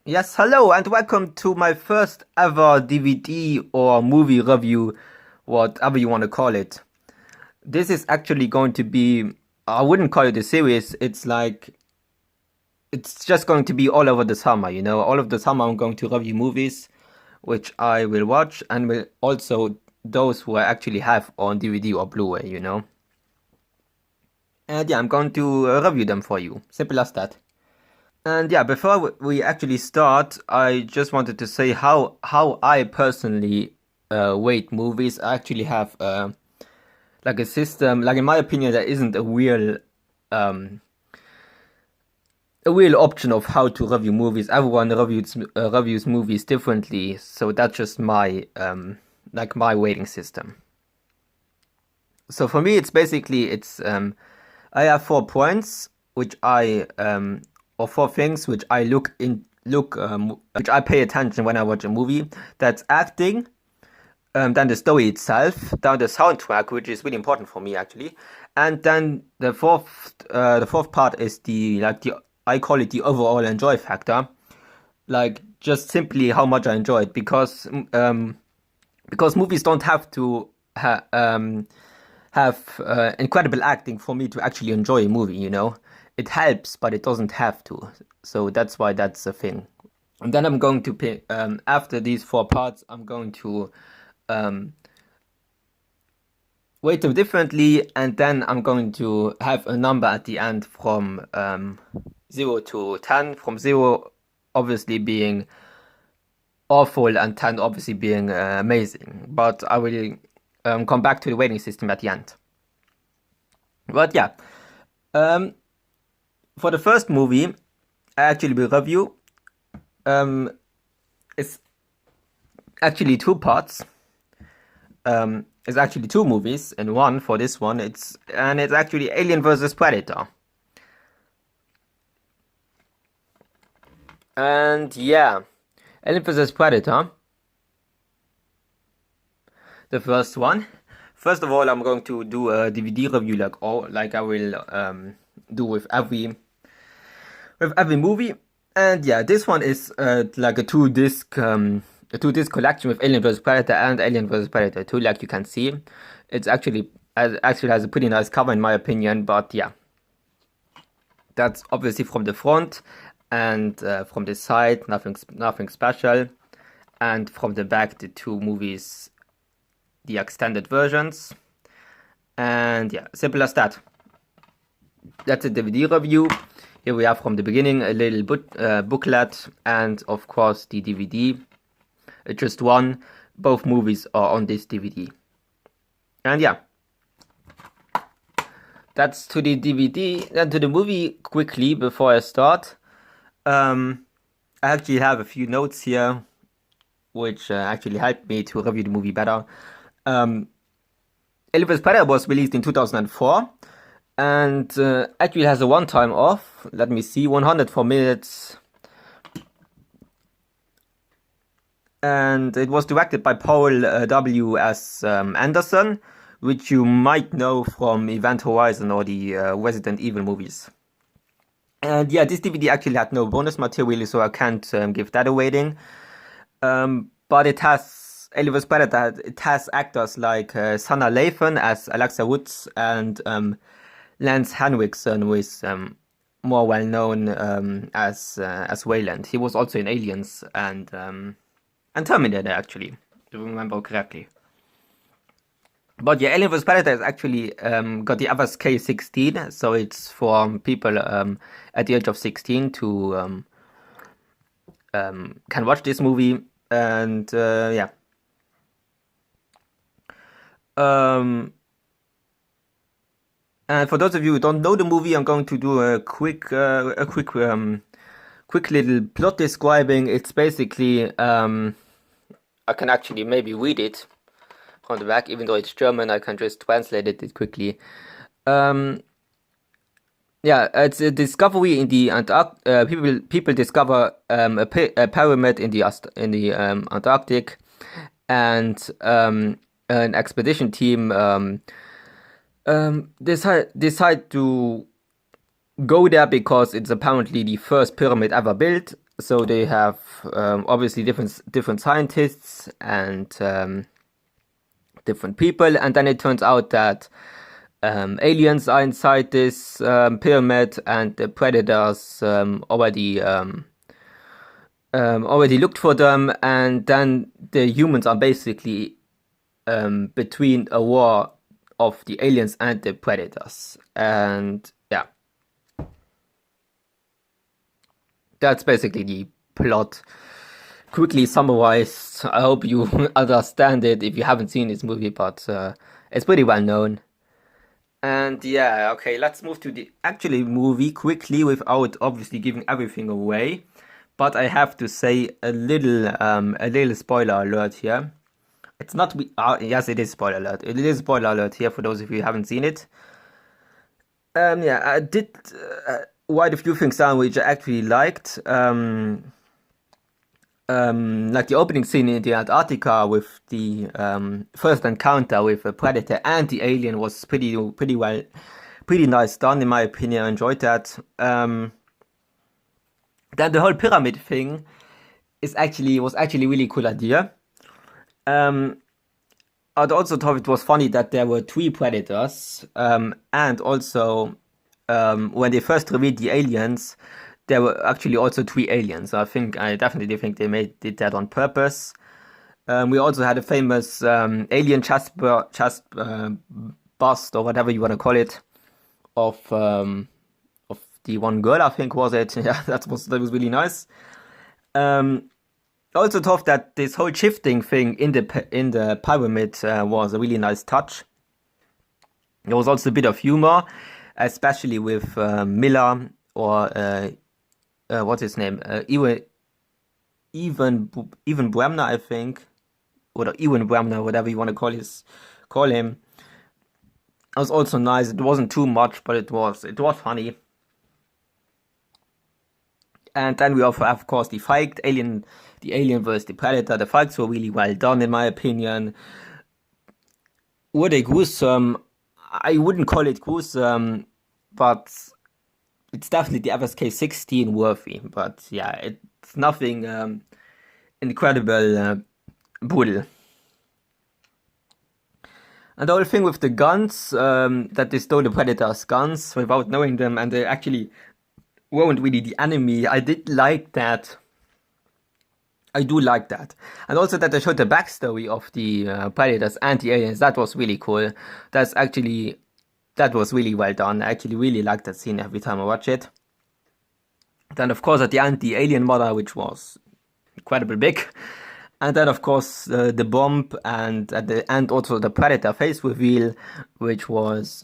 Yes, hello and welcome to my first ever DVD or movie review, whatever you want to call it. This is actually going to be, I wouldn't call it a series, it's just going to be all over the summer, All of the summer I'm going to review movies, which I will watch, and will also those who I actually have on DVD or Blu-ray. And yeah, I'm going to review them for you. Simple as that. And yeah, before we actually start, I just wanted to say how I personally weight movies. I actually have like a system. Like in my opinion, there isn't um, a real option of how to review movies. Everyone reviews movies differently, so that's just my like my weighting system. So for me, it's I have 4 points which I or 4 things which I which I pay attention when I watch a movie. That's acting, then the story itself, then the soundtrack, which is really important for me actually, and then the fourth part is the I call it the overall enjoy factor, like just simply how much I enjoy it because movies don't have to have incredible acting for me to actually enjoy a movie. It helps, but it doesn't have to. So that's why that's a thing. And then I'm going to pick, after these 4 parts, I'm going to um, weight them differently, and then I'm going to have a number at the end from 0 to 10, from 0 obviously being awful and 10 obviously being amazing. But I will come back to the weighting system at the end. But yeah, um, for the first movie, I actually will review. It's actually 2 parts. It's actually 2 movies in one for this one. It's actually Alien versus Predator. And yeah, Alien vs. Predator, the first one. First of all, I'm going to do a DVD review like I will do with every movie. And yeah, this one is like a two-disc collection with Alien vs. Predator and Alien vs. Predator 2, like you can see. It's actually has a pretty nice cover in my opinion, but yeah. That's obviously from the front, and from the side, nothing special. And from the back, the 2 movies, the extended versions. And yeah, simple as that. That's a DVD review. Here we have from the beginning a little booklet, and of course the DVD. Just one. Both movies are on this DVD. And yeah, that's to the DVD. Then to the movie quickly before I start. I actually have a few notes here, which actually helped me to review the movie better. Elvis Predator was released in 2004, and actually has a one-time off. Let me see, 104 minutes. And it was directed by Paul W. S. Anderson, which you might know from Event Horizon or the Resident Evil movies. And yeah, this DVD actually had no bonus material, so I can't give that a rating. But it has Elvis Predator. It has actors like Sanaa Lathan as Alexa Woods, and Lance Henriksen, who is more well known as Wayland. He was also in Aliens and Terminator, actually, if I remember correctly. But yeah, Alien vs. Predator is actually got the FSK 16, so it's for people at the age of 16 to can watch this movie. And yeah. And for those of you who don't know the movie, I'm going to do a quick little plot describing. It's basically I can actually maybe read it from the back, even though it's German. I can just translate it quickly. Yeah, it's a discovery in the Antarctic. People discover a pyramid in the Antarctic, and an expedition team decide to go there because it's apparently the first pyramid ever built, So they have obviously different scientists and different people, and then it turns out that aliens are inside this pyramid, and the predators already looked for them, and then the humans are basically between a war of the aliens and the predators, and yeah, that's basically the plot. Quickly summarized. I hope you understand it if you haven't seen this movie, but it's pretty well known. And yeah, okay, let's move to the actually movie quickly without obviously giving everything away. But I have to say a little spoiler alert here. It's not yes, it is spoiler alert. It is spoiler alert here for those of you who haven't seen it. Yeah, I did quite a few things down which I actually liked. Like the opening scene in the Antarctica with the first encounter with a predator and the alien was pretty nice done in my opinion. I enjoyed that. Then the whole pyramid thing was actually a really cool idea. I'd also thought it was funny that there were three predators, and also when they first revealed the aliens, there were actually also three aliens. I definitely think did that on purpose. We also had a famous alien chest bust or whatever you want to call it of the one girl. I think was it. Yeah, that was really nice. I also thought that this whole shifting thing in the pyramid was a really nice touch. There was also a bit of humor, especially with Miller or what's his name? Even Bremner, I think, or Ewan Bremner, whatever you want to call him. It was also nice. It wasn't too much, but it was funny. And then we also have, of course, the alien versus the predator. The fights were really well done, in my opinion. Were they gruesome? I wouldn't call it gruesome, but it's definitely the FSK 16 worthy. But yeah, it's nothing incredible brutal. And the whole thing with the guns, that they stole the predators' guns without knowing them, and they actually weren't really the enemy. I did like that. I do like that. And also that they showed the backstory of the predators and the aliens. That was really cool. That was really well done. I actually really like that scene every time I watch it. Then, of course, at the end, the alien mother, which was incredibly big. And then, of course, the bomb, and at the end, also the predator face reveal, which was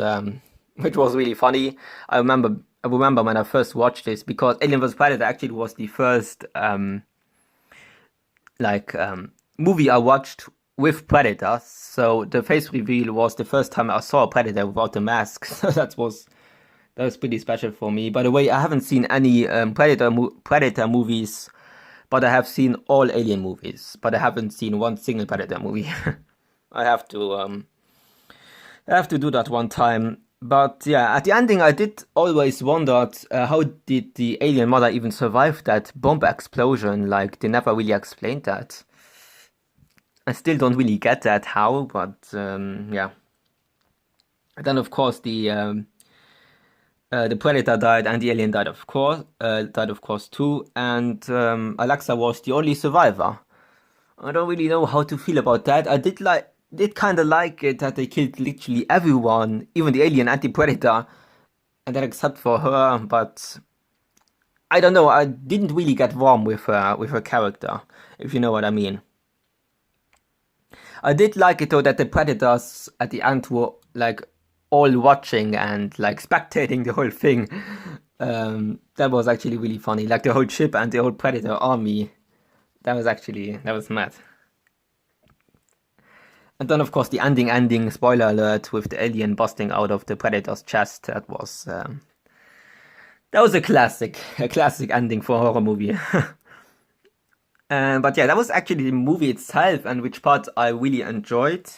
really funny. I remember when I first watched this, because Alien vs Predator actually was the first movie I watched with predators. So the face reveal was the first time I saw a predator without the mask. So that was pretty special for me. By the way, I haven't seen any predator movies, but I have seen all alien movies. But I haven't seen one single predator movie. I have to do that one time. But yeah, at the ending, I did always wondered how did the alien mother even survive that bomb explosion? Like, they never really explained that. I still don't really get that how, but yeah. Then of course the predator died and the alien died of course too. And Alexa was the only survivor. I don't really know how to feel about that. I did kind of like it that they killed literally everyone, even the alien and the predator, and that except for her. But I don't know. I didn't really get warm with her character, if you know what I mean. I did like it though that the predators at the end were like all watching and like spectating the whole thing. That was actually really funny. Like the whole ship and the whole predator army. That was mad. And then, of course, the ending, spoiler alert, with the alien busting out of the predator's chest. That was a classic ending for a horror movie. But yeah, that was actually the movie itself, and which part I really enjoyed.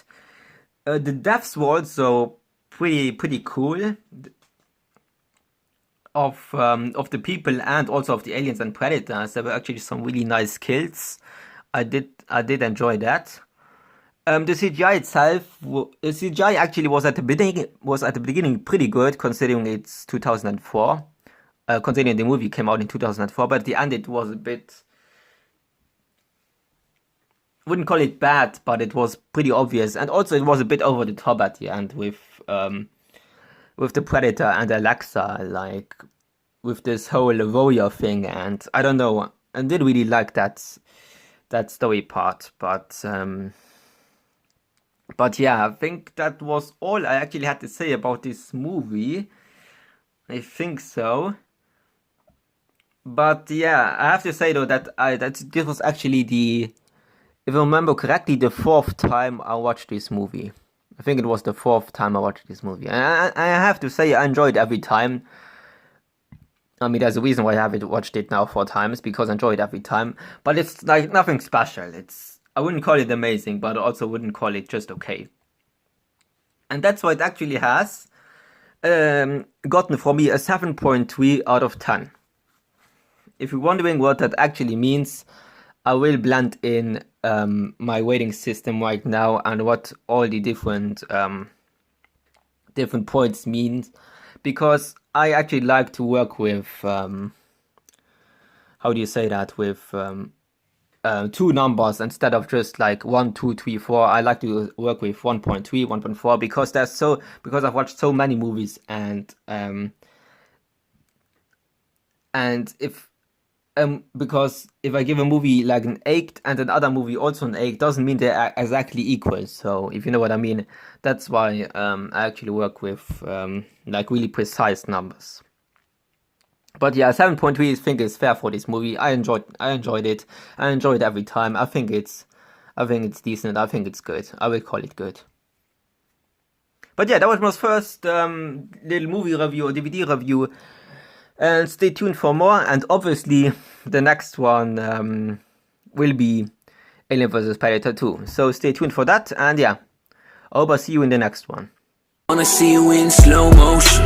The deaths were also pretty cool. of the people and also of the aliens and predators. There were actually some really nice kills. I did enjoy that. The CGI itself, the CGI actually was at the beginning pretty good considering it's 2004. Considering the movie came out in 2004, but at the end it was a bit, wouldn't call it bad, but it was pretty obvious, and also it was a bit over the top at the end with the Predator and Alexa, like with this whole warrior thing, and I don't know, I didn't really like that story part, but yeah, I think that was all I actually had to say about this movie. I think so. But yeah, I have to say though that this was actually if I remember correctly, the fourth time I watched this movie. I think it was the fourth time I watched this movie. And I have to say I enjoyed every time. I mean, there's a reason why I haven't watched it now 4 times, because I enjoyed every time. But it's like nothing special. I wouldn't call it amazing, but I also wouldn't call it just okay. And that's why it actually has gotten for me a 7.3 out of 10. If you're wondering what that actually means, I will blend in my rating system right now and what all the different points mean, because I actually like to work with how do you say that, with two numbers instead of just like 1, 2, 3, 4. I like to work with 1.3, 1.4 because I've watched so many movies, and because if I give a movie like an 8 and another movie also an 8, doesn't mean they're exactly equal. So if you know what I mean, that's why I actually work with like really precise numbers. But yeah, 7.3 I think is fair for this movie. I enjoyed it. I enjoy it every time. I think it's decent. I think it's good. I will call it good. But yeah, that was my first little movie review or DVD review. And stay tuned for more. And obviously, the next one will be Alien vs. Predator 2. So stay tuned for that. And yeah, I hope I see you in the next one. Wanna see you in slow motion.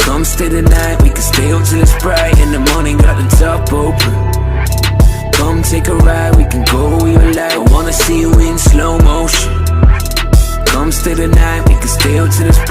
Come stay the night, we can stay up till it's bright. In the morning, got the top open. Come take a ride, we can go where you like. I wanna see you in slow motion. Come stay the night, we can stay up till it's bright.